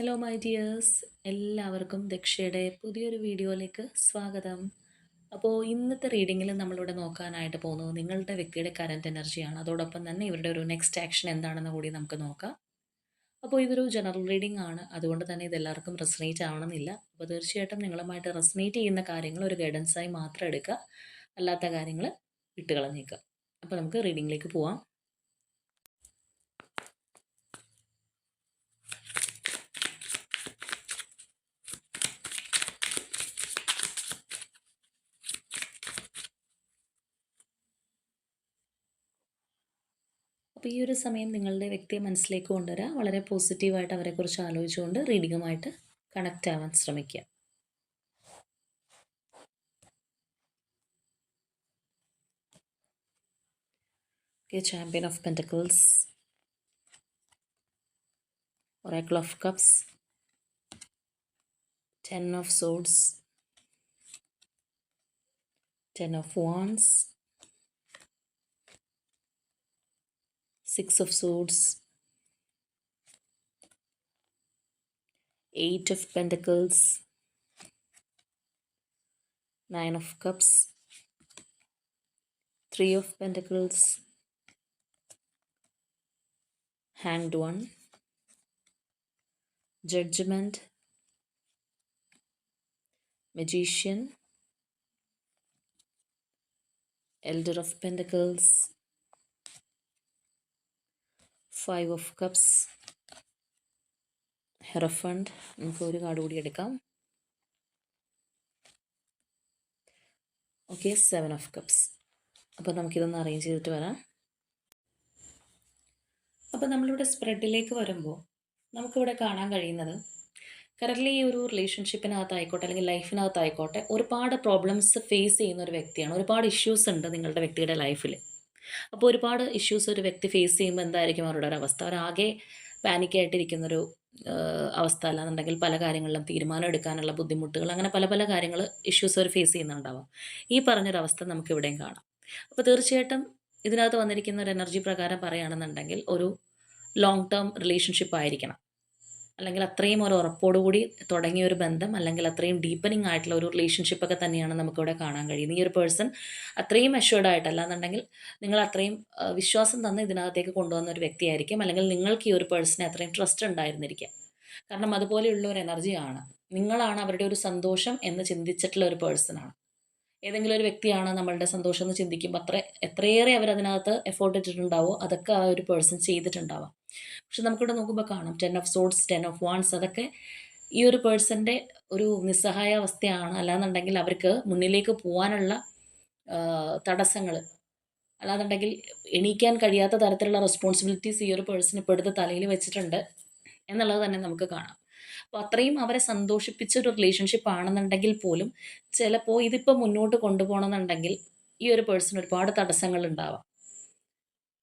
Hello my dears, എല്ലാവർക്കും ദക്ഷയുടെ പുതിയൊരു വീഡിയോയിലേക്ക് സ്വാഗതം. അപ്പോൾ ഇന്നത്തെ റീഡിങ്ങിൽ നമ്മളിവിടെ നോക്കാനായിട്ട് പോകുന്നത് നിങ്ങളുടെ വ്യക്തിയുടെ കറൻറ്റ് എനർജിയാണ്. അതോടൊപ്പം തന്നെ ഇവരുടെ ഒരു നെക്സ്റ്റ് ആക്ഷൻ എന്താണെന്ന് കൂടി നമുക്ക് നോക്കാം. അപ്പോൾ ഇതൊരു ജനറൽ റീഡിംഗ് ആണ്, അതുകൊണ്ട് തന്നെ ഇതെല്ലാവർക്കും റെസനേറ്റ് ആവണമെന്നില്ല. അപ്പോൾ തീർച്ചയായിട്ടും നിങ്ങളുമായിട്ട് റെസനേറ്റ് ചെയ്യുന്ന കാര്യങ്ങൾ ഒരു ഗൈഡൻസായി മാത്രം എടുക്കുക, അല്ലാത്ത കാര്യങ്ങൾ വിട്ടുകളഞ്ഞേക്കുക. അപ്പോൾ നമുക്ക് റീഡിങ്ങിലേക്ക് പോവാം. അപ്പോൾ ഈ ഒരു സമയം നിങ്ങളുടെ വ്യക്തിയെ മനസ്സിലേക്ക് കൊണ്ടുവരിക. വളരെ പോസിറ്റീവായിട്ട് അവരെക്കുറിച്ച് ആലോചിച്ചുകൊണ്ട് റീഡിങ്ങുമായിട്ട് കണക്റ്റ് ആവാൻ ശ്രമിക്കുക. Okay, champion of pentacles, Oracle of cups, 10 of swords, 10 of wands, 6 of swords, 8 of pentacles, 9 of cups, 3 of pentacles, hanged one, judgment, magician, elder of pentacles, 5 of cups, hierophant. നമുക്ക് ഒരു കാർഡ് കൂടി എടുക്കാം. Okay, 7 of cups. അപ്പോൾ നമുക്കിതൊന്ന് arrange ചെയ്തിട്ട് വരാം. അപ്പോൾ നമ്മളിവിടെ സ്പ്രെഡിലേക്ക് വരുമ്പോൾ നമുക്കിവിടെ കാണാൻ കഴിയുന്നത് കറൻറ്റ്ലി ഈ ഒരു റിലേഷൻഷിപ്പിനകത്തായിക്കോട്ടെ അല്ലെങ്കിൽ ലൈഫിനകത്തായിക്കോട്ടെ ഒരുപാട് പ്രോബ്ലംസ് ഫേസ് ചെയ്യുന്ന ഒരു വ്യക്തിയാണ്. ഒരുപാട് ഇഷ്യൂസ് ഉണ്ട് നിങ്ങളുടെ വ്യക്തിയുടെ ലൈഫിൽ. അപ്പോൾ ഒരുപാട് ഇഷ്യൂസ് ഒരു വ്യക്തി ഫേസ് ചെയ്യുമ്പോൾ എന്തായിരിക്കും അവരുടെ ഒരു അവസ്ഥ? അവരാകെ പാനിക്കായിട്ടിരിക്കുന്നൊരു അവസ്ഥ, അല്ലാന്നുണ്ടെങ്കിൽ പല കാര്യങ്ങളിലും തീരുമാനം എടുക്കാനുള്ള ബുദ്ധിമുട്ടുകൾ, അങ്ങനെ പല പല കാര്യങ്ങൾ ഇഷ്യൂസ് അവർ ഫേസ് ചെയ്യുന്നുണ്ടാവാം. ഈ പറഞ്ഞൊരവസ്ഥ നമുക്ക് ഇവിടെയും കാണാം. അപ്പോൾ തീർച്ചയായിട്ടും ഇതിനകത്ത് വന്നിരിക്കുന്ന ഒരു എനർജി പ്രകാരം പറയുകയാണെന്നുണ്ടെങ്കിൽ ഒരു ലോങ് ടേം റിലേഷൻഷിപ്പ് ആയിരിക്കണം, അല്ലെങ്കിൽ അത്രയും ഒരു ഉറപ്പോടുകൂടി തുടങ്ങിയ ഒരു ബന്ധം, അല്ലെങ്കിൽ അത്രയും ഡീപ്പനിങ് ആയിട്ടുള്ള ഒരു റിലേഷൻഷിപ്പൊക്കെ തന്നെയാണ് നമുക്കിവിടെ കാണാൻ കഴിയുന്നത്. ഈ ഒരു പേഴ്സൺ അത്രയും അഷ്വേർഡ് ആയിട്ടല്ല എന്നുണ്ടെങ്കിൽ നിങ്ങൾ അത്രയും വിശ്വാസം തന്ന് ഇതിനകത്തേക്ക് കൊണ്ടുവന്ന ഒരു വ്യക്തിയായിരിക്കും, അല്ലെങ്കിൽ നിങ്ങൾക്ക് ഈ ഒരു പേഴ്സണെ അത്രയും ട്രസ്റ്റ് ഉണ്ടായിരുന്നിരിക്കാം. കാരണം അതുപോലെയുള്ള ഒരു എനർജിയാണ്. നിങ്ങളാണ് അവരുടെ ഒരു സന്തോഷം എന്ന് ചിന്തിച്ചിട്ടുള്ള ഒരു പേഴ്സണാണ്. ഏതെങ്കിലും ഒരു വ്യക്തിയാണ് നമ്മളുടെ സന്തോഷം എന്ന് ചിന്തിക്കുമ്പോൾ എത്രയേറെ അവരതിനകത്ത് എഫോർട്ട് ഇട്ടിട്ടുണ്ടാവോ അതൊക്കെ ആ ഒരു പേഴ്സൺ ചെയ്തിട്ടുണ്ടാവാം. പക്ഷെ നമുക്കിവിടെ നോക്കുമ്പോൾ കാണാം 10 ഓഫ് സോഡ്സ്, 10 ഓഫ് വാൺസ്. അതൊക്കെ ഈ ഒരു പേഴ്സൻ്റെ ഒരു നിസ്സഹായാവസ്ഥയാണ്. അല്ലാന്നുണ്ടെങ്കിൽ അവർക്ക് മുന്നിലേക്ക് പോകാനുള്ള തടസ്സങ്ങൾ, അല്ലാന്നുണ്ടെങ്കിൽ എണീക്കാൻ കഴിയാത്ത തരത്തിലുള്ള റെസ്പോൺസിബിലിറ്റീസ് ഈ ഒരു പേഴ്സൺ ഇപ്പോൾ എടുത്ത് തലയിൽ വെച്ചിട്ടുണ്ട് എന്നുള്ളത് തന്നെ നമുക്ക് കാണാം. അപ്പോൾ അത്രയും അവരെ സന്തോഷിപ്പിച്ചൊരു റിലേഷൻഷിപ്പ് ആണെന്നുണ്ടെങ്കിൽ പോലും ചിലപ്പോൾ ഇതിപ്പോൾ മുന്നോട്ട് കൊണ്ടുപോകണമെന്നുണ്ടെങ്കിൽ ഈ ഒരു പേഴ്സൺ ഒരുപാട് തടസ്സങ്ങൾ ഉണ്ടാവാം.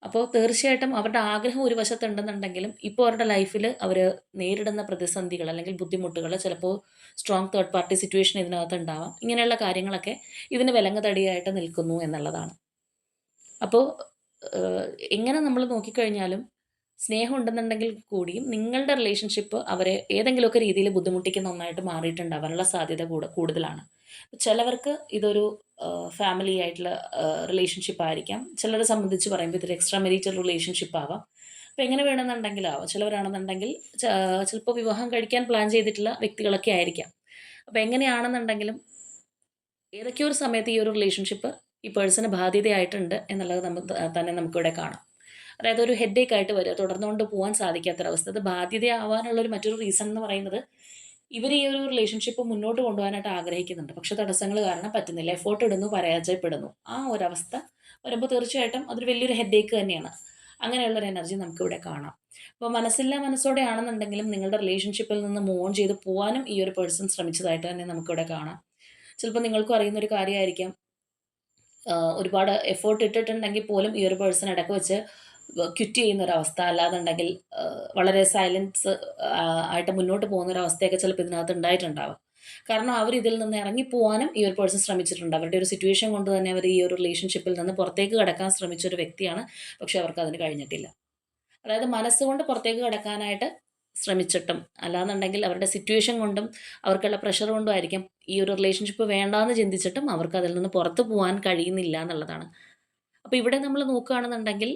അപ്പോൾ തീർച്ചയായിട്ടും അവരുടെ ആഗ്രഹം ഒരു വശത്തുണ്ടെന്നുണ്ടെങ്കിലും ഇപ്പോൾ അവരുടെ ലൈഫിൽ അവർ നേരിടുന്ന പ്രതിസന്ധികൾ അല്ലെങ്കിൽ ബുദ്ധിമുട്ടുകൾ, ചിലപ്പോൾ സ്ട്രോങ് തേർഡ് പാർട്ടി സിറ്റുവേഷൻ ഇതിനകത്ത് ഉണ്ടാവാം. ഇങ്ങനെയുള്ള കാര്യങ്ങളൊക്കെ ഇതിന് വിലങ്ങുതടിയായിട്ട് നിൽക്കുന്നു എന്നുള്ളതാണ്. അപ്പോൾ എങ്ങനെ നമ്മൾ നോക്കിക്കഴിഞ്ഞാലും സ്നേഹം ഉണ്ടെന്നുണ്ടെങ്കിൽ കൂടിയും നിങ്ങളുടെ റിലേഷൻഷിപ്പ് അവരെ ഏതെങ്കിലുമൊക്കെ രീതിയിൽ ബുദ്ധിമുട്ടിക്കുന്ന ഒന്നായിട്ട് മാറിയിട്ടുണ്ടാവാനുള്ള സാധ്യത കൂടുതലാണ്. ചിലവർക്ക് ഇതൊരു ഫാമിലി ആയിട്ടുള്ള റിലേഷൻഷിപ്പ് ആയിരിക്കാം. ചിലരെ സംബന്ധിച്ച് പറയുമ്പോൾ ഇതൊരു എക്സ്ട്രാ മെരിറ്റൽ റിലേഷൻഷിപ്പ് ആവാം. അപ്പോൾ എങ്ങനെ വേണമെന്നുണ്ടെങ്കിലാവാം. ചിലവരാണെന്നുണ്ടെങ്കിൽ ചിലപ്പോൾ വിവാഹം കഴിക്കാൻ പ്ലാൻ ചെയ്തിട്ടുള്ള വ്യക്തികളൊക്കെ ആയിരിക്കാം. അപ്പോൾ എങ്ങനെയാണെന്നുണ്ടെങ്കിലും ഏതൊക്കെയോ ഒരു സമയത്ത് ഈ ഒരു റിലേഷൻഷിപ്പ് ഈ പേഴ്സണ് ബാധ്യതയായിട്ടുണ്ട് എന്നുള്ളത് തന്നെ നമുക്കിവിടെ കാണാം. അതായത് ഒരു ഹെഡേക്ക് ആയിട്ട് വരിക, തുടർന്നുകൊണ്ട് പോകാൻ സാധിക്കാത്തൊരവസ്ഥ. അത് ബാധ്യതയാവാനുള്ളൊരു മറ്റൊരു റീസൺ എന്ന് പറയുന്നത് ഇവർ ഈ ഒരു റിലേഷൻഷിപ്പ് മുന്നോട്ട് കൊണ്ടുപോകാനായിട്ട് ആഗ്രഹിക്കുന്നുണ്ട്, പക്ഷെ തടസ്സങ്ങൾ കാരണം പറ്റുന്നില്ല. എഫോർട്ട് ഇടുന്നു, പരാജയപ്പെടുന്നു. ആ ഒരവസ്ഥ വരുമ്പോൾ തീർച്ചയായിട്ടും അതൊരു വലിയൊരു ഹെഡേക്ക് തന്നെയാണ്. അങ്ങനെയുള്ളൊരു എനർജി നമുക്കിവിടെ കാണാം. അപ്പോൾ മനസ്സില്ലാ മനസ്സോടെ ആണെന്നുണ്ടെങ്കിലും നിങ്ങളുടെ റിലേഷൻഷിപ്പിൽ നിന്ന് മൂവ് ഓൺ ചെയ്ത് പോകാനും ഈ ഒരു പേഴ്സൺ ശ്രമിച്ചതായിട്ട് തന്നെ നമുക്കിവിടെ കാണാം. ചിലപ്പോൾ നിങ്ങൾക്കും അറിയുന്നൊരു കാര്യമായിരിക്കാം, ഒരുപാട് എഫോർട്ട് ഇട്ടിട്ടുണ്ടെങ്കിൽ പോലും ഈ ഒരു പേഴ്സൺ ഇടയ്ക്ക് വെച്ച് ക്വിറ്റ് ചെയ്യുന്നൊരവസ്ഥ, അല്ലാന്നുണ്ടെങ്കിൽ വളരെ സൈലൻസ് ആയിട്ട് മുന്നോട്ട് പോകുന്നൊരവസ്ഥയൊക്കെ ചിലപ്പോൾ ഇതിനകത്ത് ഉണ്ടായിട്ടുണ്ടാവും. കാരണം അവർ ഇതിൽ നിന്ന് ഇറങ്ങിപ്പോവാനും ഈ ഒരു പേഴ്സൺ ശ്രമിച്ചിട്ടുണ്ട്. അവരുടെ ഒരു സിറ്റുവേഷൻ കൊണ്ട് തന്നെ അവർ ഈ ഒരു റിലേഷൻഷിപ്പിൽ നിന്ന് പുറത്തേക്ക് കടക്കാൻ ശ്രമിച്ചൊരു വ്യക്തിയാണ്, പക്ഷെ അവർക്ക് അതിന് കഴിഞ്ഞിട്ടില്ല. അതായത് മനസ്സുകൊണ്ട് പുറത്തേക്ക് കടക്കാനായിട്ട് ശ്രമിച്ചിട്ടും അല്ലാന്നുണ്ടെങ്കിൽ അവരുടെ സിറ്റുവേഷൻ കൊണ്ടും അവർക്കുള്ള പ്രഷർ കൊണ്ടും ആയിരിക്കാം ഈ ഒരു റിലേഷൻഷിപ്പ് വേണ്ടാന്ന് ചിന്തിച്ചിട്ടും അവർക്ക് അതിൽ നിന്ന് പുറത്തു പോകാൻ കഴിയുന്നില്ല എന്നുള്ളതാണ്. അപ്പോൾ ഇവിടെ നമ്മൾ നോക്കുകയാണെന്നുണ്ടെങ്കിൽ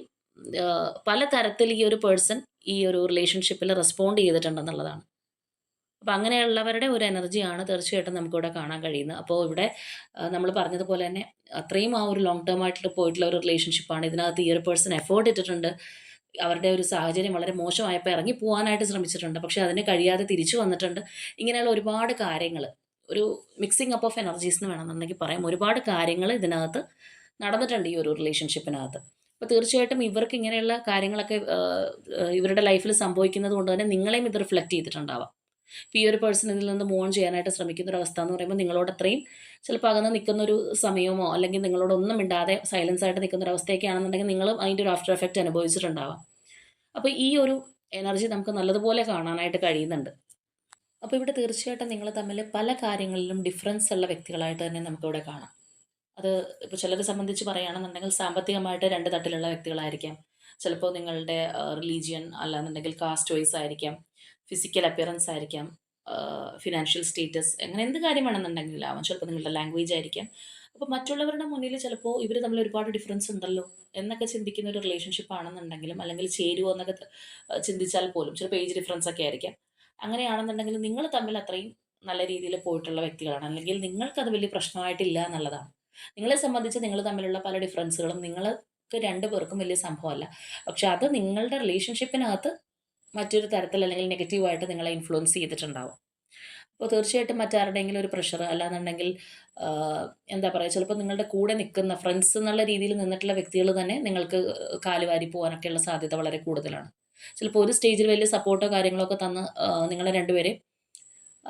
പല തരത്തിൽ ഈ ഒരു പേഴ്സൺ ഈ ഒരു റിലേഷൻഷിപ്പിൽ റെസ്പോണ്ട് ചെയ്തിട്ടുണ്ടെന്നുള്ളതാണ്. അപ്പോൾ അങ്ങനെയുള്ളവരുടെ ഒരു എനർജിയാണ് തീർച്ചയായിട്ടും നമുക്കിവിടെ കാണാൻ കഴിയുന്നത്. അപ്പോൾ ഇവിടെ നമ്മൾ പറഞ്ഞതുപോലെ തന്നെ അത്രയും ആ ഒരു ലോങ് ടേം ആയിട്ട് പോയിട്ടുള്ള ഒരു റിലേഷൻഷിപ്പാണ്. ഇതിനകത്ത് ഈ ഒരു പേഴ്സൺ എഫേർട്ട് ഇട്ടിട്ടുണ്ട്. അവരുടെ ഒരു സാഹചര്യം വളരെ മോശമായപ്പോൾ ഇറങ്ങി പോകാനായിട്ട് ശ്രമിച്ചിട്ടുണ്ട്. പക്ഷേ അതിന് കഴിയാതെ തിരിച്ചു വന്നിട്ടുണ്ട്. ഇങ്ങനെയുള്ള ഒരുപാട് കാര്യങ്ങൾ, ഒരു മിക്സിംഗ് അപ്പ് ഓഫ് എനർജീസ് എന്ന് വേണമെന്നുണ്ടെങ്കിൽ പറയാം. ഒരുപാട് കാര്യങ്ങൾ ഇതിനകത്ത് നടന്നിട്ടുണ്ട് ഈ ഒരു റിലേഷൻഷിപ്പിനകത്ത്. അപ്പോൾ തീർച്ചയായിട്ടും ഇവർക്ക് ഇങ്ങനെയുള്ള കാര്യങ്ങളൊക്കെ ഇവരുടെ ലൈഫിൽ സംഭവിക്കുന്നത് കൊണ്ട് തന്നെ നിങ്ങളെയും ഇത് റിഫ്ലക്റ്റ് ചെയ്തിട്ടുണ്ടാവാം. ഇപ്പോൾ ഈ ഒരു പേഴ്സൺ ഇതിൽ നിന്ന് മൂവ് ഓൺ ചെയ്യാനായിട്ട് ശ്രമിക്കുന്ന ഒരു അവസ്ഥ എന്ന് പറയുമ്പോൾ നിങ്ങളോട് അത്രയും ചിലപ്പോൾ അകന്ന് നിൽക്കുന്നൊരു സമയമോ അല്ലെങ്കിൽ നിങ്ങളോടൊന്നും മിണ്ടാതെ സൈലൻസ് ആയിട്ട് നിൽക്കുന്ന ഒരു അവസ്ഥയൊക്കെ ആണെന്നുണ്ടെങ്കിൽ നിങ്ങളും അതിൻ്റെ ഒരു ആഫ്റ്റർ എഫക്റ്റ് അനുഭവിച്ചിട്ടുണ്ടാവാം. അപ്പോൾ ഈ ഒരു എനർജി നമുക്ക് നല്ലതുപോലെ കാണാനായിട്ട് കഴിയുന്നുണ്ട്. അപ്പോൾ ഇവിടെ തീർച്ചയായിട്ടും നിങ്ങൾ തമ്മിൽ പല കാര്യങ്ങളിലും ഡിഫറൻസ് ഉള്ള വ്യക്തികളായിട്ട് തന്നെ നമുക്കിവിടെ കാണാം. അത് ഇപ്പോൾ ചിലരെ സംബന്ധിച്ച് പറയുകയാണെന്നുണ്ടെങ്കിൽ സാമ്പത്തികമായിട്ട് രണ്ട് തട്ടിലുള്ള വ്യക്തികളായിരിക്കാം. ചിലപ്പോൾ നിങ്ങളുടെ റിലീജിയൻ അല്ലാന്നുണ്ടെങ്കിൽ കാസ്റ്റ് വൈസ് ആയിരിക്കാം, ഫിസിക്കൽ അപ്പിയറൻസ് ആയിരിക്കാം, ഫിനാൻഷ്യൽ സ്റ്റേറ്റസ്, അങ്ങനെ എന്ത് കാര്യം വേണമെന്നുണ്ടെങ്കിലും ആവാം. ചിലപ്പോൾ നിങ്ങളുടെ ലാംഗ്വേജ് ആയിരിക്കാം. അപ്പോൾ മറ്റുള്ളവരുടെ മുന്നിൽ ചിലപ്പോൾ ഇവർ തമ്മിൽ ഒരുപാട് ഡിഫറൻസ് ഉണ്ടല്ലോ എന്നൊക്കെ ചിന്തിക്കുന്ന ഒരു റിലേഷൻഷിപ്പ് ആണെന്നുണ്ടെങ്കിലും, അല്ലെങ്കിൽ ചേരുമോ എന്നൊക്കെ ചിന്തിച്ചാൽ പോലും ചിലപ്പോൾ ഏജ് ഡിഫറൻസ് ഒക്കെ ആയിരിക്കാം. അങ്ങനെയാണെന്നുണ്ടെങ്കിൽ നിങ്ങൾ തമ്മിൽ അത്രയും നല്ല രീതിയിൽ പോയിട്ടുള്ള വ്യക്തികളാണ്, അല്ലെങ്കിൽ നിങ്ങൾക്കത് വലിയ പ്രശ്നമായിട്ടില്ല എന്നുള്ളതാണ്. നിങ്ങളെ സംബന്ധിച്ച് നിങ്ങൾ തമ്മിലുള്ള പല ഡിഫറൻസുകളും നിങ്ങൾക്ക് രണ്ടു പേർക്കും വലിയ സംഭവമല്ല. പക്ഷെ അത് നിങ്ങളുടെ റിലേഷൻഷിപ്പിനകത്ത് മറ്റൊരു തരത്തിൽ അല്ലെങ്കിൽ നെഗറ്റീവായിട്ട് നിങ്ങളെ ഇൻഫ്ലുവൻസ് ചെയ്തിട്ടുണ്ടാവും. അപ്പോൾ തീർച്ചയായിട്ടും മറ്റാരുടെയെങ്കിലും ഒരു പ്രഷർ അല്ലാന്നുണ്ടെങ്കിൽ എന്താ പറയുക, ചിലപ്പോൾ നിങ്ങളുടെ കൂടെ നിൽക്കുന്ന ഫ്രണ്ട്സ് എന്നുള്ള രീതിയിൽ നിന്നിട്ടുള്ള വ്യക്തികൾ തന്നെ നിങ്ങൾക്ക് കാലുവാരി പോകാനൊക്കെയുള്ള സാധ്യത വളരെ കൂടുതലാണ്. ചിലപ്പോൾ ഒരു സ്റ്റേജിൽ വലിയ സപ്പോർട്ടോ കാര്യങ്ങളോ ഒക്കെ തന്ന് നിങ്ങളെ രണ്ടുപേരെ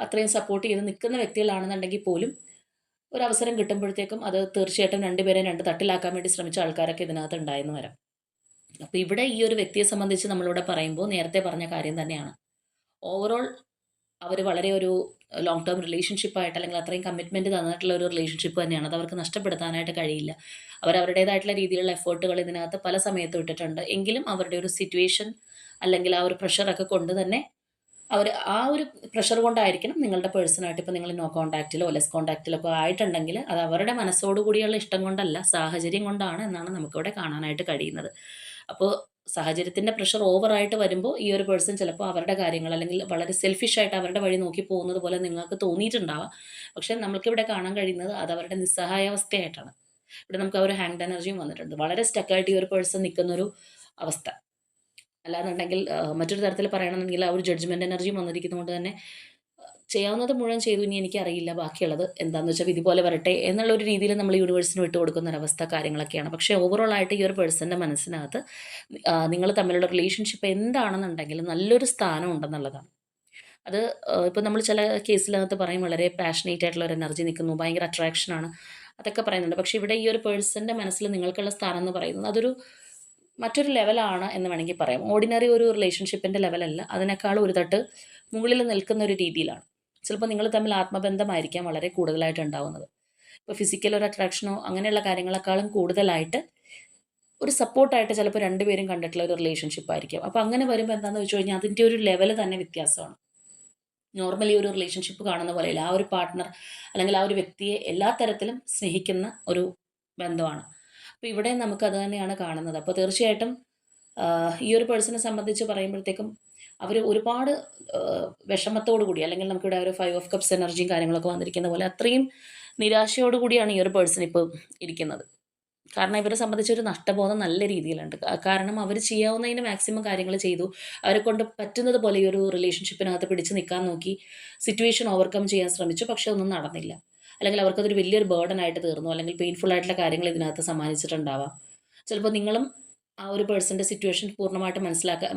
അത്രയും സപ്പോർട്ട് ചെയ്ത് നിൽക്കുന്ന വ്യക്തികളാണെന്നുണ്ടെങ്കിൽ പോലും ഒരു അവസരം കിട്ടുമ്പോഴത്തേക്കും അത് തീർച്ചയായിട്ടും രണ്ടുപേരെയും രണ്ട് തട്ടിലാക്കാൻ വേണ്ടി ശ്രമിച്ച ആൾക്കാരൊക്കെ ഇതിനകത്ത് ഉണ്ടായെന്ന് വരാം. അപ്പോൾ ഇവിടെ ഈ ഒരു വ്യക്തിയെ സംബന്ധിച്ച് നമ്മളിവിടെ പറയുമ്പോൾ നേരത്തെ പറഞ്ഞ കാര്യം തന്നെയാണ്. ഓവറോൾ അവർ വളരെ ഒരു ലോങ് ടേം റിലേഷൻഷിപ്പായിട്ട് അല്ലെങ്കിൽ അത്രയും കമ്മിറ്റ്മെൻറ്റ് തന്നിട്ടുള്ള ഒരു റിലേഷൻഷിപ്പ് തന്നെയാണ്. അത് അവർക്ക് നഷ്ടപ്പെടുത്താനായിട്ട് കഴിയില്ല. അവരവരുടേതായിട്ടുള്ള രീതിയിലുള്ള എഫേർട്ടുകൾ ഇതിനകത്ത് പല സമയത്തും ഇട്ടിട്ടുണ്ട്. എങ്കിലും അവരുടെ ഒരു സിറ്റുവേഷൻ അല്ലെങ്കിൽ ആ ഒരു പ്രഷറൊക്കെ കൊണ്ട് തന്നെ അവർ ആ ഒരു പ്രഷർ കൊണ്ടായിരിക്കണം നിങ്ങളുടെ പേഴ്സണായിട്ട് ഇപ്പോൾ നിങ്ങൾ നോ കോൺടാക്റ്റിലോ ലെസ് കോൺടാക്റ്റിലോ ഒക്കെ ആയിട്ടുണ്ടെങ്കിൽ അത് അവരുടെ മനസ്സോടു കൂടിയുള്ള ഇഷ്ടം കൊണ്ടല്ല, സാഹചര്യം കൊണ്ടാണ് എന്നാണ് നമുക്കിവിടെ കാണാനായിട്ട് കഴിയുന്നത്. അപ്പോൾ സാഹചര്യത്തിൻ്റെ പ്രഷർ ഓവറായിട്ട് വരുമ്പോൾ ഈ ഒരു പേഴ്സൺ ചിലപ്പോൾ അവരുടെ കാര്യങ്ങൾ അല്ലെങ്കിൽ വളരെ സെൽഫിഷായിട്ട് അവരുടെ വഴി നോക്കി പോകുന്നത് പോലെ നിങ്ങൾക്ക് തോന്നിയിട്ടുണ്ടാവാം. പക്ഷേ നമുക്കിവിടെ കാണാൻ കഴിയുന്നത് അത് അവരുടെ നിസ്സഹായാവസ്ഥയായിട്ടാണ്. ഇവിടെ നമുക്ക് ആ ഒരു ഹാങ്ഡ് എനർജിയും വന്നിട്ടുണ്ട്. വളരെ സ്റ്റക്കായിട്ട് ഈ ഒരു പേഴ്സൺ നിൽക്കുന്നൊരു അവസ്ഥ. അല്ലാന്നുണ്ടെങ്കിൽ മറ്റൊരു തരത്തിൽ പറയണമെന്നുണ്ടെങ്കിൽ ആ ഒരു ജഡ്ജ്മെൻറ്റ് എനർജിയും വന്നിരിക്കുന്നത് കൊണ്ട് തന്നെ ചെയ്യാവുന്നത് മുഴുവൻ ചെയ്തു, ഇനി എനിക്കറിയില്ല ബാക്കിയുള്ളത് എന്താണെന്ന് വെച്ചാൽ വിധി പോലെ വരട്ടെ എന്നുള്ള ഒരു രീതിയിൽ നമ്മൾ യൂണിവേഴ്സിന് വിട്ടു കൊടുക്കുന്ന ഒരവസ്ഥ കാര്യങ്ങളൊക്കെയാണ്. പക്ഷേ ഓവറോൾ ആയിട്ട് ഈ ഒരു പേഴ്സൻ്റെ മനസ്സിനകത്ത് നിങ്ങൾ തമ്മിലുള്ള റിലേഷൻഷിപ്പ് എന്താണെന്നുണ്ടെങ്കിൽ നല്ലൊരു സ്ഥാനം ഉണ്ടെന്നുള്ളതാണ്. അത് ഇപ്പോൾ നമ്മൾ ചില കേസിനകത്ത് പറയും വളരെ പാഷനേറ്റ് ആയിട്ടുള്ള ഒരു എനർജി നിൽക്കുന്നു, ഭയങ്കര അട്രാക്ഷനാണ്, അതൊക്കെ പറയുന്നുണ്ട്. പക്ഷേ ഇവിടെ ഈ ഒരു പേഴ്സൻ്റെ മനസ്സിൽ നിങ്ങൾക്കുള്ള സ്ഥാനം എന്ന് പറയുന്നത് അതൊരു മറ്റൊരു ലെവലാണ് എന്ന് വേണമെങ്കിൽ പറയാം. ഓർഡിനറി ഒരു റിലേഷൻഷിപ്പിൻ്റെ ലെവലല്ല, അതിനേക്കാളും ഒരു തട്ട് മുകളിൽ നിൽക്കുന്ന ഒരു രീതിയിലാണ്. ചിലപ്പോൾ നിങ്ങൾ തമ്മിൽ ആത്മബന്ധമായിരിക്കാം വളരെ കൂടുതലായിട്ട് ഉണ്ടാവുന്നത്. ഇപ്പോൾ ഫിസിക്കൽ ഒരു അട്രാക്ഷനോ അങ്ങനെയുള്ള കാര്യങ്ങളെക്കാളും കൂടുതലായിട്ട് ഒരു സപ്പോർട്ടായിട്ട് ചിലപ്പോൾ രണ്ടുപേരും കണ്ടിട്ടുള്ള ഒരു റിലേഷൻഷിപ്പ് ആയിരിക്കും. അപ്പോൾ അങ്ങനെ വരുമ്പോൾ എന്താണെന്ന് വെച്ച് കഴിഞ്ഞാൽ അതിൻ്റെ ഒരു ലെവൽ തന്നെ വ്യത്യാസമാണ്. നോർമലി ഒരു റിലേഷൻഷിപ്പ് കാണുന്ന പോലെയല്ല. ആ ഒരു പാർട്ട്ണർ അല്ലെങ്കിൽ ആ ഒരു വ്യക്തിയെ എല്ലാ തരത്തിലും സ്നേഹിക്കുന്ന ഒരു ബന്ധമാണ്. അപ്പോൾ ഇവിടെ നമുക്കത് തന്നെയാണ് കാണുന്നത്. അപ്പോൾ തീർച്ചയായിട്ടും ഈ ഒരു പേഴ്സണെ സംബന്ധിച്ച് പറയുമ്പോഴത്തേക്കും അവർ ഒരുപാട് വിഷമത്തോടു കൂടി അല്ലെങ്കിൽ നമുക്കിവിടെ ഒരു 5 ഓഫ് കപ്സ് എനർജിയും കാര്യങ്ങളൊക്കെ വന്നിരിക്കുന്ന പോലെ അത്രയും നിരാശയോടു കൂടിയാണ് ഈ ഒരു പേഴ്സൺ ഇപ്പോൾ ഇരിക്കുന്നത്. കാരണം ഇവരെ സംബന്ധിച്ചൊരു നഷ്ടബോധം നല്ല രീതിയിലുണ്ട്. കാരണം അവർ ചെയ്യാവുന്നതിന് മാക്സിമം കാര്യങ്ങൾ ചെയ്തു. അവരെക്കൊണ്ട് പറ്റുന്നത് പോലെ ഈ ഒരു റിലേഷൻഷിപ്പിനകത്ത് പിടിച്ച് നിൽക്കാൻ നോക്കി. സിറ്റുവേഷൻ ഓവർകം ചെയ്യാൻ ശ്രമിച്ചു. പക്ഷേ ഒന്നും നടന്നില്ല. അല്ലെങ്കിൽ അവർക്കതൊരു വലിയൊരു ബർഡനായിട്ട് തീർന്നു. അല്ലെങ്കിൽ പെയിൻഫുൾ ആയിട്ടുള്ള കാര്യങ്ങൾ ഇതിനകത്ത് സമ്മാനിച്ചിട്ടുണ്ടാവാം. ചിലപ്പോൾ നിങ്ങളും ആ ഒരു പേഴ്സൻ്റെ സിറ്റുവേഷൻ പൂർണ്ണമായിട്ട്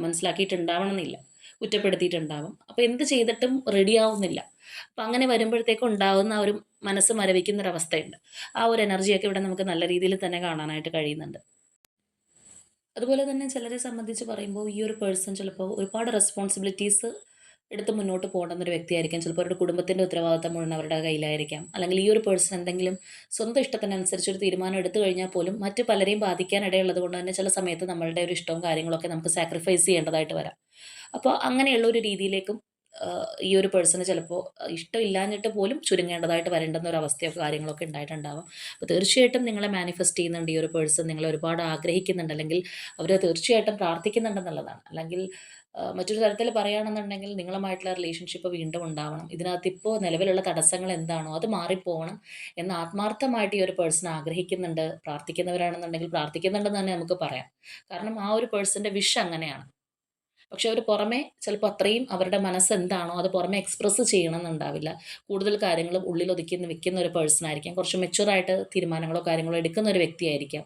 മനസ്സിലാക്കിയിട്ടുണ്ടാവണമെന്നില്ല. കുറ്റപ്പെടുത്തിയിട്ടുണ്ടാവും. അപ്പോൾ എന്ത് ചെയ്തിട്ടും റെഡിയാവുന്നില്ല. അപ്പോൾ അങ്ങനെ വരുമ്പോഴത്തേക്കും ഉണ്ടാകുന്ന ആ ഒരു മനസ്സ് മരവിക്കുന്ന ഒരവസ്ഥയുണ്ട്. ആ ഒരു എനർജിയൊക്കെ ഇവിടെ നമുക്ക് നല്ല രീതിയിൽ തന്നെ കാണാനായിട്ട് കഴിയുന്നുണ്ട്. അതുപോലെ തന്നെ ചിലരെ സംബന്ധിച്ച് പറയുമ്പോൾ ഈ ഒരു പേഴ്സൺ ചിലപ്പോൾ ഒരുപാട് റെസ്പോൺസിബിലിറ്റീസ് എടുത്ത് മുന്നോട്ട് പോകേണ്ടുന്നൊരു വ്യക്തിയായിരിക്കാം. ചിലപ്പോൾ അവരുടെ കുടുംബത്തിൻ്റെ ഉത്തരവാദിത്തം മുഴുവൻ അവരുടെ കയ്യിലായിരിക്കാം. അല്ലെങ്കിൽ ഈ ഒരു പേഴ്സൺ എന്തെങ്കിലും സ്വന്തം ഇഷ്ടത്തിനനുസരിച്ച് ഒരു തീരുമാനം എടുത്തു കഴിഞ്ഞാൽ പോലും മറ്റ് പലരെയും ബാധിക്കാൻ ഇടയുള്ളത് കൊണ്ട് തന്നെ ചില സമയത്ത് നമ്മളുടെ ഒരു ഇഷ്ടവും കാര്യങ്ങളൊക്കെ നമുക്ക് സാക്രിഫൈസ് ചെയ്യേണ്ടതായിട്ട് വരാം. അപ്പോൾ അങ്ങനെയുള്ള ഒരു രീതിയിലേക്കും ഈ ഒരു പേഴ്സണ് ചിലപ്പോൾ ഇഷ്ടമില്ലാഞ്ഞിട്ട് പോലും ചുരുങ്ങേണ്ടതായിട്ട് വരേണ്ടുന്ന ഒരു അവസ്ഥയോ കാര്യങ്ങളൊക്കെ ഉണ്ടായിട്ടുണ്ടാവാം. അപ്പോൾ തീർച്ചയായിട്ടും നിങ്ങളെ മാനിഫെസ്റ്റ് ചെയ്യുന്നുണ്ട് ഈ ഒരു പേഴ്സൺ, നിങ്ങളെ ഒരുപാട് ആഗ്രഹിക്കുന്നുണ്ട്, അല്ലെങ്കിൽ അവർ തീർച്ചയായിട്ടും പ്രാർത്ഥിക്കുന്നുണ്ടെന്നുള്ളതാണ്. അല്ലെങ്കിൽ മറ്റൊരു തരത്തിൽ പറയുകയാണെന്നുണ്ടെങ്കിൽ നിങ്ങളുമായിട്ടുള്ള റിലേഷൻഷിപ്പ് വീണ്ടും ഉണ്ടാവണം. ഇതിനകത്ത് ഇപ്പോൾ നിലവിലുള്ള തടസ്സങ്ങൾ എന്താണോ അത് മാറിപ്പോകണം എന്ന് ആത്മാർത്ഥമായിട്ട് ഈ ഒരു പേഴ്സൺ ആഗ്രഹിക്കുന്നുണ്ട്. പ്രാർത്ഥിക്കുന്നവരാണെന്നുണ്ടെങ്കിൽ പ്രാർത്ഥിക്കുന്നുണ്ടെന്ന് തന്നെ നമുക്ക് പറയാം. കാരണം ആ ഒരു പേഴ്സൻ്റെ വിഷ് അങ്ങനെയാണ്. പക്ഷെ അവർ പുറമെ ചിലപ്പോൾ അത്രയും അവരുടെ മനസ്സെന്താണോ അത് പുറമെ എക്സ്പ്രസ് ചെയ്യണമെന്നുണ്ടാവില്ല. കൂടുതൽ കാര്യങ്ങളും ഉള്ളിൽ ഒതുക്കി വെക്കുന്ന ഒരു പേഴ്സൺ ആയിരിക്കാം. കുറച്ച് മെച്യൂറായിട്ട് തീരുമാനങ്ങളോ കാര്യങ്ങളോ എടുക്കുന്ന ഒരു വ്യക്തിയായിരിക്കാം.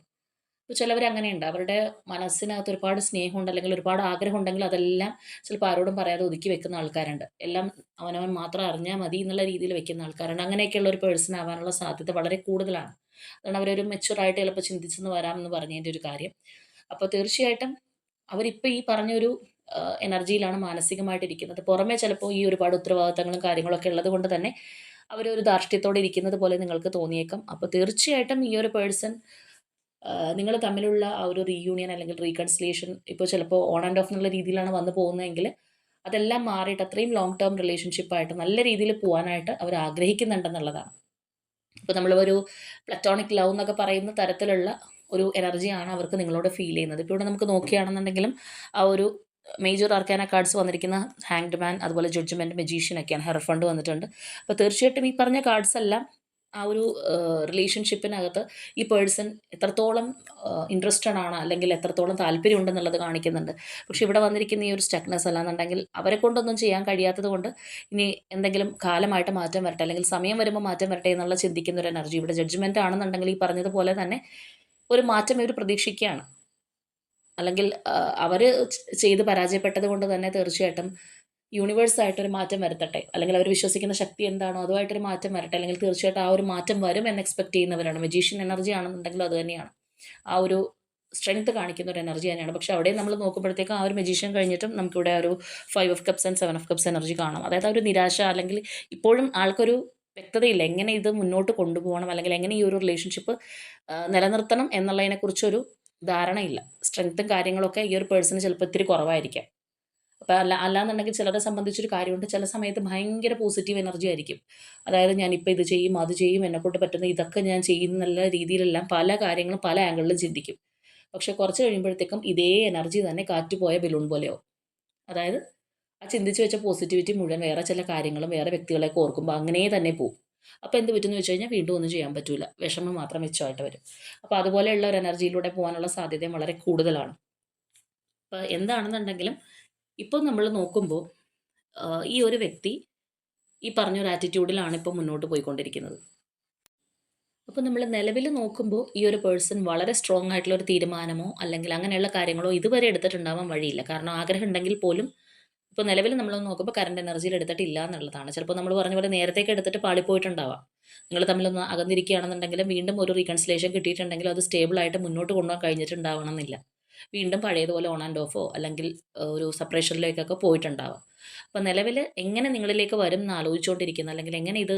ഇപ്പോൾ ചിലവർ അങ്ങനെയുണ്ട്. അവരുടെ മനസ്സിനകത്ത് ഒരുപാട് സ്നേഹമുണ്ട്, അല്ലെങ്കിൽ ഒരുപാട് ആഗ്രഹം ഉണ്ടെങ്കിൽ അതെല്ലാം ചിലപ്പോൾ ആരോടും പറയാതെ ഒതുക്കി വെക്കുന്ന ആൾക്കാരുണ്ട്. എല്ലാം അവനവൻ മാത്രം അറിഞ്ഞാൽ മതി എന്നുള്ള രീതിയിൽ വെക്കുന്ന ആൾക്കാരുണ്ട്. അങ്ങനെയൊക്കെയുള്ള ഒരു പേഴ്സൺ ആവാനുള്ള സാധ്യത വളരെ കൂടുതലാണ്. അതാണ് അവരൊരു മെച്യൂറായിട്ട് ചിലപ്പോൾ ചിന്തിച്ചെന്ന് വരാമെന്ന് പറഞ്ഞതിൻ്റെ ഒരു കാര്യം. അപ്പോൾ തീർച്ചയായിട്ടും അവരിപ്പോൾ ഈ പറഞ്ഞൊരു എനർജിയിലാണ് മാനസികമായിട്ട് ഇരിക്കുന്നത്. പുറമേ ചിലപ്പോൾ ഈ ഒരുപാട് ഉത്തരവാദിത്തങ്ങളും കാര്യങ്ങളൊക്കെ ഉള്ളത് കൊണ്ട് തന്നെ അവരൊരു ധാർഷ്ട്യത്തോടെ ഇരിക്കുന്നത് പോലെ നിങ്ങൾക്ക് തോന്നിയേക്കാം. അപ്പോൾ തീർച്ചയായിട്ടും ഈ ഒരു പേഴ്സൺ നിങ്ങൾ തമ്മിലുള്ള ആ ഒരു റീയൂണിയൻ അല്ലെങ്കിൽ റീകൺസിലിയേഷൻ ഇപ്പോൾ ചിലപ്പോൾ ഓൺ ആൻഡ് ഓഫ് എന്നുള്ള രീതിയിലാണ് വന്നു പോകുന്നതെങ്കിൽ അതെല്ലാം മാറിയിട്ട് അത്രയും ലോങ് ടേം റിലേഷൻഷിപ്പായിട്ട് നല്ല രീതിയിൽ പോകാനായിട്ട് അവർ ആഗ്രഹിക്കുന്നുണ്ടെന്നുള്ളതാണ്. ഇപ്പോൾ നമ്മൾ ഒരു പ്ലറ്റോണിക് ലവ് എന്നൊക്കെ പറയുന്ന തരത്തിലുള്ള ഒരു എനർജിയാണ് അവർക്ക് നിങ്ങളോട് ഫീൽ ചെയ്യുന്നത്. ഇപ്പോൾ ഇവിടെ നമുക്ക് നോക്കുകയാണെന്നുണ്ടെങ്കിലും ആ ഒരു മേജർ ആർക്കാന കാർഡ്സ് വന്നിരിക്കുന്ന ഹാങ്ഡ് മാൻ, അതുപോലെ ജഡ്ജ്മെൻറ്റ്, മെജീഷ്യൻ ഒക്കെയാണ്. ഹെറഫണ്ട് വന്നിട്ടുണ്ട്. അപ്പോൾ തീർച്ചയായിട്ടും ഈ പറഞ്ഞ കാർഡ്സ് എല്ലാം ആ ഒരു റിലേഷൻഷിപ്പിനകത്ത് ഈ പേഴ്സൺ എത്രത്തോളം ഇൻട്രസ്റ്റഡ് ആണ്, അല്ലെങ്കിൽ എത്രത്തോളം താല്പര്യം ഉണ്ടെന്നുള്ളത് കാണിക്കുന്നുണ്ട്. പക്ഷേ ഇവിടെ വന്നിരിക്കുന്ന ഈ ഒരു സ്റ്റക്നെസ് അല്ലാന്നുണ്ടെങ്കിൽ അവരെ കൊണ്ടൊന്നും ചെയ്യാൻ കഴിയാത്തത് കൊണ്ട് ഇനി എന്തെങ്കിലും കാലമായിട്ട് മാറ്റം വരട്ടെ, അല്ലെങ്കിൽ സമയം വരുമ്പോൾ മാറ്റം വരട്ടെ എന്നുള്ള ചിന്തിക്കുന്ന ഒരു എനർജി. ഇവിടെ ജഡ്ജ്മെൻ്റ് ആണെന്നുണ്ടെങ്കിൽ ഈ പറഞ്ഞതുപോലെ തന്നെ ഒരു മാറ്റം ഇവർ പ്രതീക്ഷിക്കുകയാണ്. അല്ലെങ്കിൽ അവർ ചെയ്ത് പരാജയപ്പെട്ടത് കൊണ്ട് തന്നെ തീർച്ചയായിട്ടും യൂണിവേഴ്സായിട്ടൊരു മാറ്റം വരുത്തട്ടെ, അല്ലെങ്കിൽ അവർ വിശ്വസിക്കുന്ന ശക്തി എന്താണോ അതുമായിട്ടൊരു മാറ്റം വരട്ടെ, അല്ലെങ്കിൽ തീർച്ചയായിട്ടും ആ ഒരു മാറ്റം വരും എന്ന് എക്സ്പെക്ട് ചെയ്യുന്നവരാണ്. മജീഷ്യൻ എനർജി ആണെന്നുണ്ടെങ്കിലും അത് തന്നെയാണ്. ആ ഒരു സ്ട്രെങ്ത് കാണിക്കുന്ന ഒരു എനർജി തന്നെയാണ്. പക്ഷേ അവിടെ നമ്മൾ നോക്കുമ്പോഴത്തേക്കും ആ ഒരു മജീഷ്യൻ കഴിഞ്ഞിട്ടും നമുക്കിവിടെ ഒരു 5 of cups and 7 of cups energy കാണാം. അതായത് ആ ഒരു നിരാശ, അല്ലെങ്കിൽ ഇപ്പോഴും ആൾക്കൊരു വ്യക്തതയില്ല എങ്ങനെ ഇത് മുന്നോട്ട് കൊണ്ടുപോകണം, അല്ലെങ്കിൽ എങ്ങനെ ഈ ഒരു റിലേഷൻഷിപ്പ് നിലനിർത്തണം എന്നുള്ളതിനെക്കുറിച്ചൊരു ധാരണയില്ല. സ്ട്രെങ്ത്തും കാര്യങ്ങളൊക്കെ ഈ ഒരു പേഴ്സണ് ചിലപ്പോൾ ഇത്തിരി കുറവായിരിക്കാം. അപ്പോൾ അല്ലാന്നുണ്ടെങ്കിൽ ചിലരെ സംബന്ധിച്ചൊരു കാര്യമുണ്ട്, ചില സമയത്ത് ഭയങ്കര പോസിറ്റീവ് എനർജി ആയിരിക്കും. അതായത് ഞാനിപ്പോൾ ഇത് ചെയ്യും, അത് ചെയ്യും, എന്നെക്കൊണ്ട് പറ്റുന്ന ഇതൊക്കെ ഞാൻ ചെയ്യുന്നുള്ള രീതിയിലെല്ലാം പല കാര്യങ്ങളും പല ആംഗിളിലും ചിന്തിക്കും. പക്ഷേ കുറച്ച് കഴിയുമ്പോഴത്തേക്കും ഇതേ എനർജി തന്നെ കാറ്റുപോയ ബലൂൺ പോലെയാവും. അതായത് ആ ചിന്തിച്ച് വെച്ച പോസിറ്റിവിറ്റി മുഴുവൻ വേറെ ചില കാര്യങ്ങളും വേറെ വ്യക്തികളെയൊക്കെ ഓർക്കുമ്പോൾ അങ്ങനെ തന്നെ പോകും. അപ്പോൾ എന്ത് പറ്റുമെന്ന് വെച്ച് കഴിഞ്ഞാൽ വീണ്ടും ഒന്നും ചെയ്യാൻ പറ്റില്ല, വിഷമം മാത്രം മിച്ചമായിട്ട് വരും. അപ്പോൾ അതുപോലെയുള്ള ഒരു എനർജിയിലൂടെ പോകാനുള്ള സാധ്യതയും വളരെ കൂടുതലാണ്. അപ്പോൾ എന്താണെന്നുണ്ടെങ്കിലും ഇപ്പോൾ നമ്മൾ നോക്കുമ്പോൾ ഈ ഒരു വ്യക്തി ഈ പറഞ്ഞൊരു ആറ്റിറ്റ്യൂഡിലാണ് ഇപ്പോൾ മുന്നോട്ട് പോയിക്കൊണ്ടിരിക്കുന്നത്. അപ്പോൾ നമ്മൾ നിലവിൽ നോക്കുമ്പോൾ ഈ ഒരു പേഴ്സൺ വളരെ സ്ട്രോങ് ആയിട്ടുള്ള ഒരു തീരുമാനമോ അല്ലെങ്കിൽ അങ്ങനെയുള്ള കാര്യങ്ങളോ ഇതുവരെ എടുത്തിട്ടുണ്ടാവാൻ വഴിയില്ല. കാരണം ആഗ്രഹം ഉണ്ടെങ്കിൽ പോലും ഇപ്പോൾ നിലവിൽ നമ്മൾ നോക്കുമ്പോൾ കറണ്ട് എനർജിയിൽ എടുത്തിട്ടില്ല എന്നുള്ളതാണ്. ചിലപ്പോൾ നമ്മൾ പറഞ്ഞ പോലെ നേരത്തേക്ക് എടുത്തിട്ട് പാളിപ്പോയിട്ടുണ്ടാവാം. നിങ്ങൾ തമ്മിലൊന്ന് അകന്നിരിക്കുകയാണെന്നുണ്ടെങ്കിലും വീണ്ടും ഒരു റീകൺസിലേഷൻ കിട്ടിയിട്ടുണ്ടെങ്കിലും അത് സ്റ്റേബിളായിട്ട് മുന്നോട്ട് കൊണ്ടുപോകാൻ കഴിഞ്ഞിട്ടുണ്ടാവണം എന്നില്ല. വീണ്ടും പഴയതുപോലെ ഓൺ ആൻഡ് ഓഫോ അല്ലെങ്കിൽ ഒരു സെപ്പറേഷനിലേക്കൊക്കെ പോയിട്ടുണ്ടാവാം. അപ്പോൾ നിലവിൽ എങ്ങനെ നിങ്ങളിലേക്ക് വരും എന്ന് ആലോചിച്ചുകൊണ്ടിരിക്കുന്ന, അല്ലെങ്കിൽ എങ്ങനെ ഇത്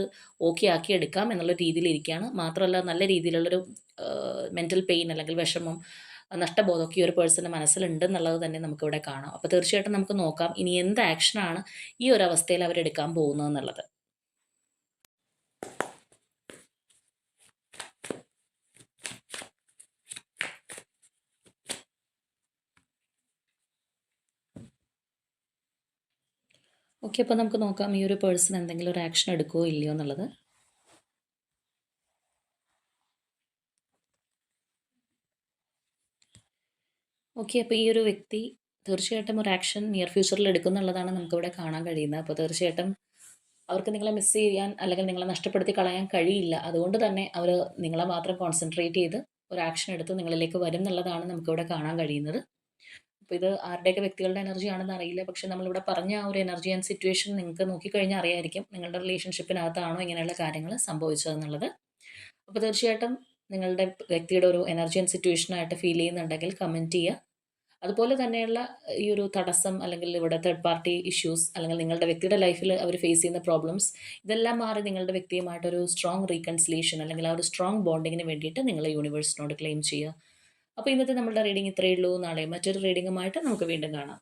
ഓക്കെ ആക്കി എടുക്കാം എന്നുള്ള രീതിയിലിരിക്കുകയാണ്. മാത്രമല്ല നല്ല രീതിയിലുള്ളൊരു മെൻ്റൽ പെയിൻ അല്ലെങ്കിൽ വിഷമം, നഷ്ടബോധമൊക്കെ ഈ ഒരു പേഴ്സൻ്റെ മനസ്സിലുണ്ടെന്നുള്ളത് തന്നെ നമുക്കിവിടെ കാണാം. അപ്പോൾ തീർച്ചയായിട്ടും നമുക്ക് നോക്കാം ഇനി എന്ത് ആക്ഷനാണ് ഈ ഒരു അവസ്ഥയിൽ അവരെടുക്കാൻ പോകുന്നതെന്നുള്ളത്. ഓക്കെ, അപ്പോൾ നമുക്ക് നോക്കാം ഈ ഒരു പേഴ്സൺ എന്തെങ്കിലും ഒരു ആക്ഷൻ എടുക്കുമോ ഇല്ലയോ എന്നുള്ളത്. ഓക്കെ, അപ്പോൾ ഈ ഒരു വ്യക്തി തീർച്ചയായിട്ടും ഒരു ആക്ഷൻ നിയർ ഫ്യൂച്ചറിൽ എടുക്കും എന്നുള്ളതാണ് നമുക്കിവിടെ കാണാൻ കഴിയുന്നത്. അപ്പോൾ തീർച്ചയായിട്ടും അവർക്ക് നിങ്ങളെ മിസ് ചെയ്യാൻ അല്ലെങ്കിൽ നിങ്ങളെ നഷ്ടപ്പെടുത്തി കളയാൻ കഴിയില്ല. അതുകൊണ്ട് തന്നെ അവർ നിങ്ങളെ മാത്രം കോൺസെൻട്രേറ്റ് ചെയ്ത് ഒരു ആക്ഷൻ എടുത്ത് നിങ്ങളിലേക്ക് വരും എന്നുള്ളതാണ് നമുക്കിവിടെ കാണാൻ കഴിയുന്നത്. അപ്പോൾ ഇത് ആരുടെയൊക്കെ വ്യക്തികളുടെ എനർജി ആണെന്ന് അറിയില്ല. പക്ഷേ നമ്മളിവിടെ പറഞ്ഞ ആ ഒരു എനർജി ആൻഡ് സിറ്റുവേഷൻ നിങ്ങൾക്ക് നോക്കിക്കഴിഞ്ഞാൽ അറിയായിരിക്കും നിങ്ങളുടെ റിലേഷൻഷിപ്പിനകത്താണോ ഇങ്ങനെയുള്ള കാര്യങ്ങൾ സംഭവിച്ചതെന്നുള്ളത്. അപ്പോൾ തീർച്ചയായിട്ടും നിങ്ങളുടെ വ്യക്തിയുടെ ഒരു എനർജി ആൻഡ് സിറ്റുവേഷനായിട്ട് ഫീൽ ചെയ്യുന്നുണ്ടെങ്കിൽ കമൻറ്റ് ചെയ്യുക. അതുപോലെ തന്നെയുള്ള ഈ ഒരു തടസ്സം, അല്ലെങ്കിൽ ഇവിടെ തേർഡ് പാർട്ടി ഇഷ്യൂസ്, അല്ലെങ്കിൽ നിങ്ങളുടെ വ്യക്തിയുടെ ലൈഫിൽ അവർ ഫേസ് ചെയ്യുന്ന പ്രോബ്ലംസ്, ഇതെല്ലാം മാറി നിങ്ങളുടെ വ്യക്തിയുമായിട്ടൊരു സ്ട്രോങ് റീകൺസിലേഷൻ അല്ലെങ്കിൽ ആ ഒരു സ്ട്രോങ് ബോണ്ടിങ്ങിന് വേണ്ടിയിട്ട് നിങ്ങൾ യൂണിവേഴ്സിനോട് ക്ലെയിം ചെയ്യുക. അപ്പോൾ ഇന്നത്തെ നമ്മുടെ റീഡിംഗ് ഇത്രയേ ഉള്ളൂ. നാളെ മറ്റൊരു റീഡിങ്ങുമായിട്ട് നമുക്ക് വീണ്ടും കാണാം.